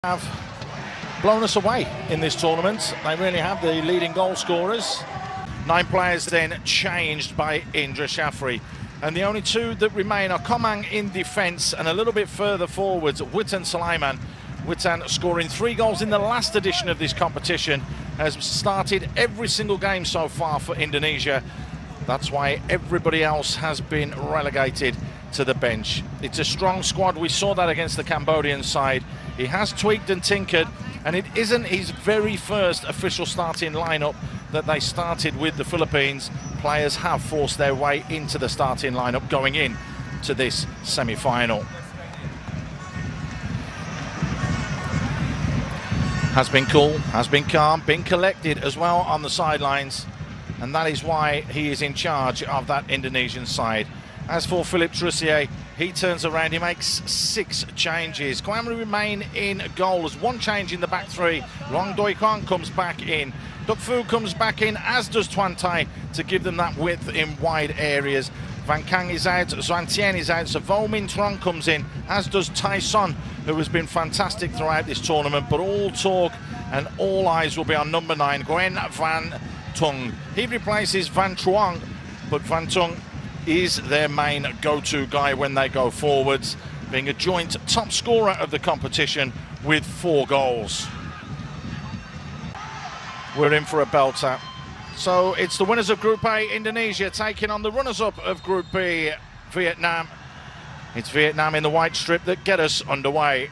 Have blown us away in this tournament. They really have, the leading goal scorers. 9 players then changed by Indra Shafri, and the only 2 that remain are Komang in defence and a little bit further forwards Witan Sulaiman. Witan, scoring 3 goals in the last edition of this competition, has started every single game so far for Indonesia. That's why everybody else has been relegated to the bench. It's a strong squad. We saw that against the Cambodian side. He has tweaked and tinkered, and it isn't his very first official starting lineup that they started with the Philippines. Players have forced their way into the starting lineup going in to this semi-final. Has been cool, has been calm, been collected as well on the sidelines, and that is why he is in charge of that Indonesian side. As for Philippe Trussier, he turns around, he makes 6 changes. Kwame remain in goal. There's 1 change in the back 3. Long Doi Kwang comes back in. Duk Fu comes back in, as does Tuan Tai, to give them that width in wide areas. Van Kang is out, Xuan Tian is out, so Vo Min Trong comes in, as does Tai Son, who has been fantastic throughout this tournament. But all talk and all eyes will be on number 9, Nguyen Van Tung. He replaces Van Truong, but Van Tung is their main go-to guy when they go forwards, being a joint top scorer of the competition with 4 goals. We're in for a belter. So it's the winners of Group A, Indonesia, taking on the runners-up of Group B, Vietnam. It's Vietnam in the white strip that get us underway.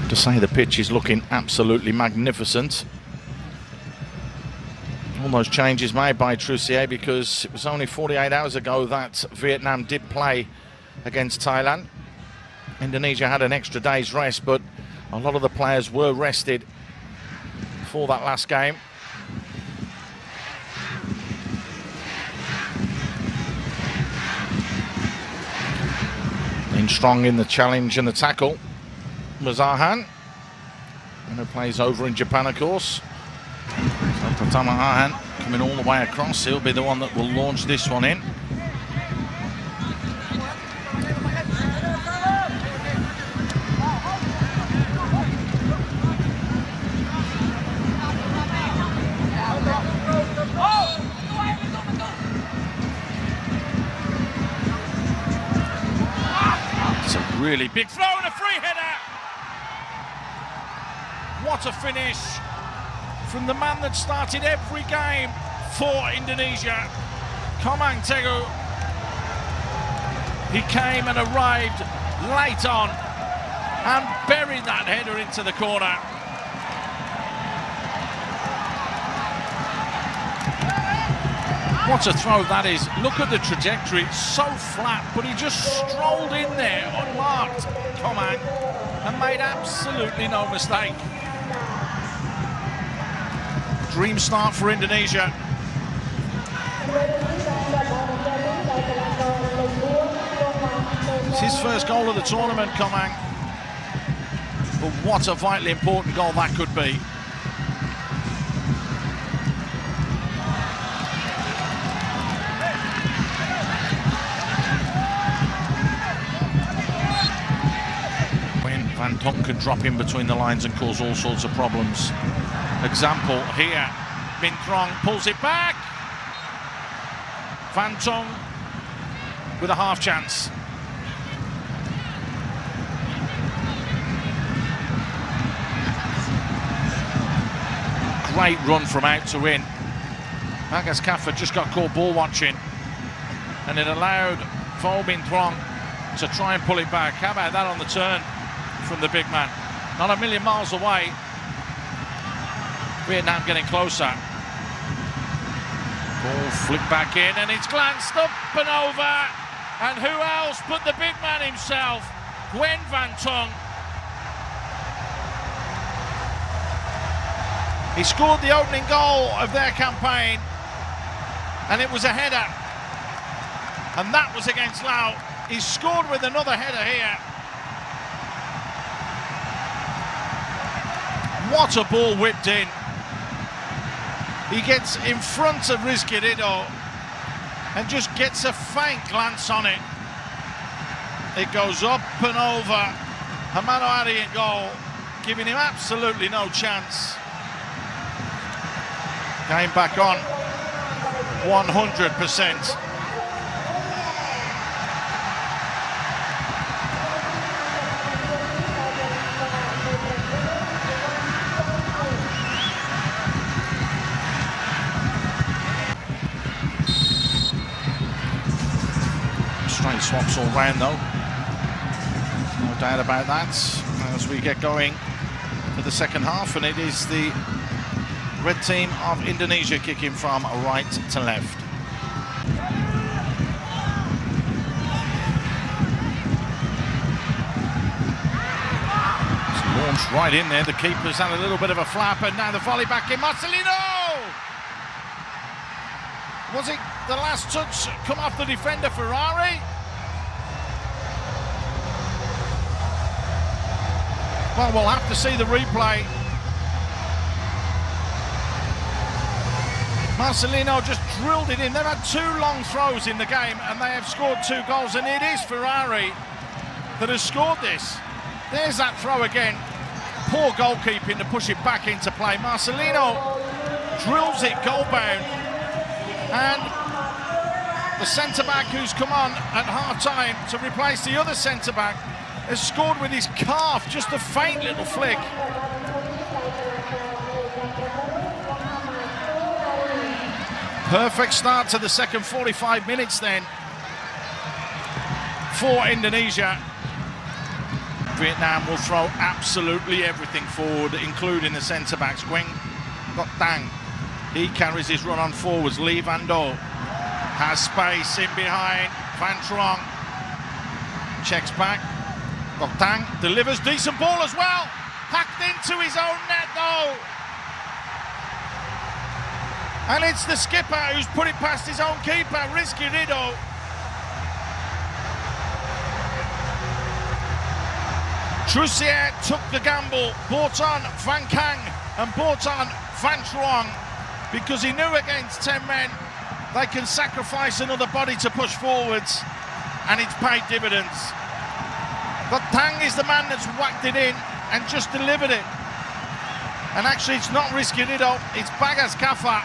To say the pitch is looking absolutely magnificent. All those changes made by Trussier, because it was only 48 hours ago that Vietnam did play against Thailand. Indonesia had an extra day's rest, but a lot of the players were rested for that last game. In strong in the challenge and the tackle was Arhan, who plays over in Japan, of course. So Pratama Arhan coming all the way across. He'll be the one that will launch this one in. It's a really big throw and a free header. What a finish from the man that started every game for Indonesia, Komang Teguh. He came and arrived late on and buried that header into the corner. What a throw that is. Look at the trajectory, it's so flat, but he just strolled in there unmarked, Komang, and made absolutely no mistake. Dream start for Indonesia. It's his first goal of the tournament, Komang. But what a vitally important goal that could be. When Van Tonk can drop in between the lines and cause all sorts of problems. Example here, Min Trong pulls it back. Van Tong with a half chance. Great run from out to in. Magas Kaffar just got caught ball watching, and it allowed Vo Min Trong to try and pull it back. How about that on the turn from the big man? Not a million miles away. Vietnam getting closer. Ball flicked back in, and it's glanced up and over. And who else but the big man himself, Nguyen Van Tung. He scored the opening goal of their campaign, and it was a header. And that was against Laos. He scored with another header here. What a ball whipped in. He gets in front of Rizquierdo and just gets a faint glance on it. It goes up and over. Hamano in goal, giving him absolutely no chance. Game back on 100%. Straight swaps all round though. No doubt about that as we get going to the second half, and it is the red team of Indonesia kicking from right to left. It's launched right in there. The keeper's had a little bit of a flap, and now the volley back in. Marcelino! Was it the last touch come off the defender, Ferrari? Well, we'll have to see the replay. Marcelino just drilled it in. They've had 2 long throws in the game and they have scored 2 goals, and it is Ferrari that has scored this. There's that throw again. Poor goalkeeping to push it back into play. Marcelino drills it goal bound, and the centre-back who's come on at half-time to replace the other centre-back has scored with his calf, just a faint little flick. Perfect start to the second 45 minutes then for Indonesia. Vietnam will throw absolutely everything forward, including the centre-backs. Nguyen got Tang. He carries his run on forwards. Lee Van Do has space in behind. Van Truong checks back. Tang delivers, decent ball as well. Hacked into his own net though. And it's the skipper who's put it past his own keeper, Rizquierdo. Trussier took the gamble, brought on Van Kang and brought on Van Truong because he knew against 10 men they can sacrifice another body to push forwards, and it's paid dividends. But Tang is the man that's whacked it in and just delivered it. And actually it's not Rizquierdo, it's Bagas Kafa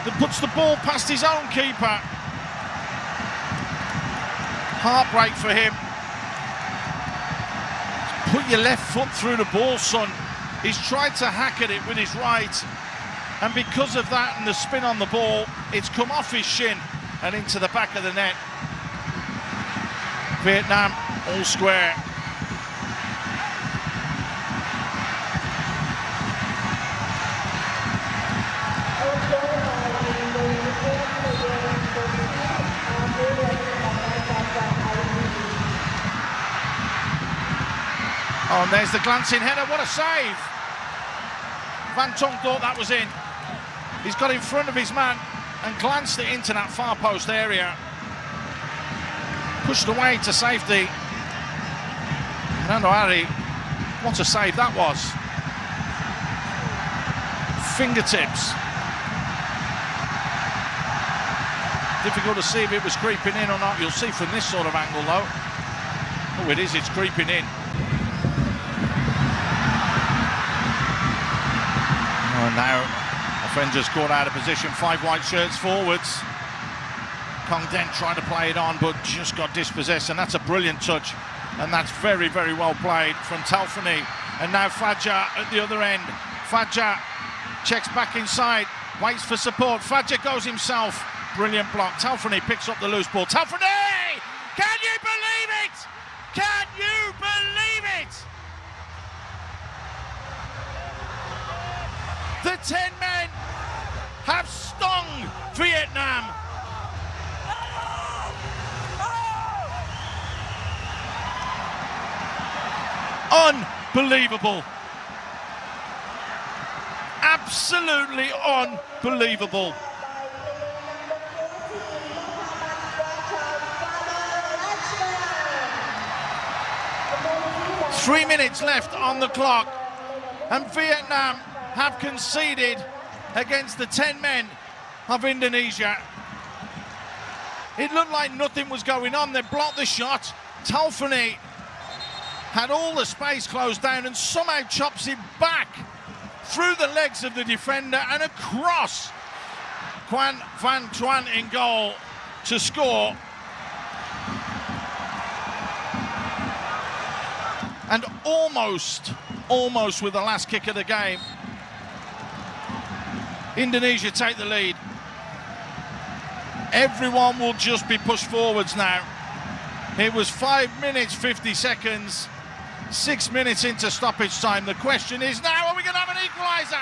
that puts the ball past his own keeper. Heartbreak for him. Put your left foot through the ball, son. He's tried to hack at it with his right, and because of that and the spin on the ball, it's come off his shin and into the back of the net. Vietnam all square. Oh, and there's the glancing header. What a save! Van Tong thought that was in. He's got in front of his man and glanced it into that far post area. Pushed away to safety. Fernando Ari, what a save that was. Fingertips. Difficult to see if it was creeping in or not. You'll see from this sort of angle though. Oh, it is, it's creeping in. Oh, now offenders caught out of position, 5 white shirts forwards. Kong Den tried to play it on but just got dispossessed, and that's a brilliant touch, and that's very, very well played from Talfani. And now Fadja at the other end. Fadja checks back inside, waits for support. Fadja goes himself. Brilliant block. Talfani picks up the loose ball. Talfani! Can you believe it? Can you believe it? The 10 men have stung Vietnam. Unbelievable. Absolutely unbelievable. Three minutes left on the clock, and Vietnam have conceded against the 10 men of Indonesia. It looked like nothing was going on. They blocked the shot. Taufani had all the space closed down and somehow chops it back through the legs of the defender and across. Quan Van Tuan in goal to score. And almost with the last kick of the game, Indonesia take the lead. Everyone will just be pushed forwards now. It was 5 minutes 50 seconds, 6 minutes into stoppage time. The question is now, are we going to have an equaliser?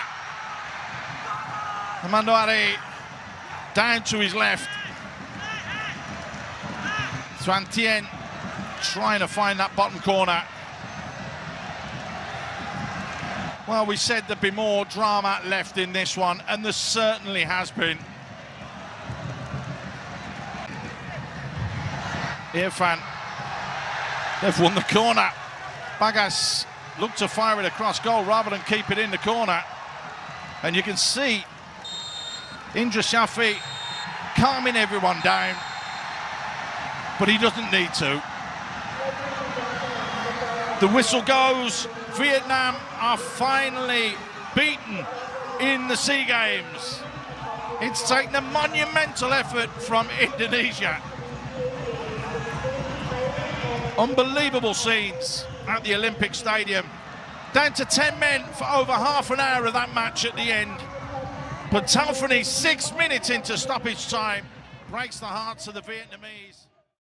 Armando Ari down to his left. Xuan Tien trying to find that bottom corner. Well, we said there'd be more drama left in this one, and there certainly has been. Irfan, they've won the corner. Bagas looked to fire it across goal rather than keep it in the corner. And you can see Indra Shafi calming everyone down, but he doesn't need to. The whistle goes. Vietnam are finally beaten in the SEA Games. It's taken a monumental effort from Indonesia. Unbelievable scenes at the Olympic Stadium. Down to 10 men for over half an hour of that match at the end. But Taufani, 6 minutes into stoppage time, breaks the hearts of the Vietnamese.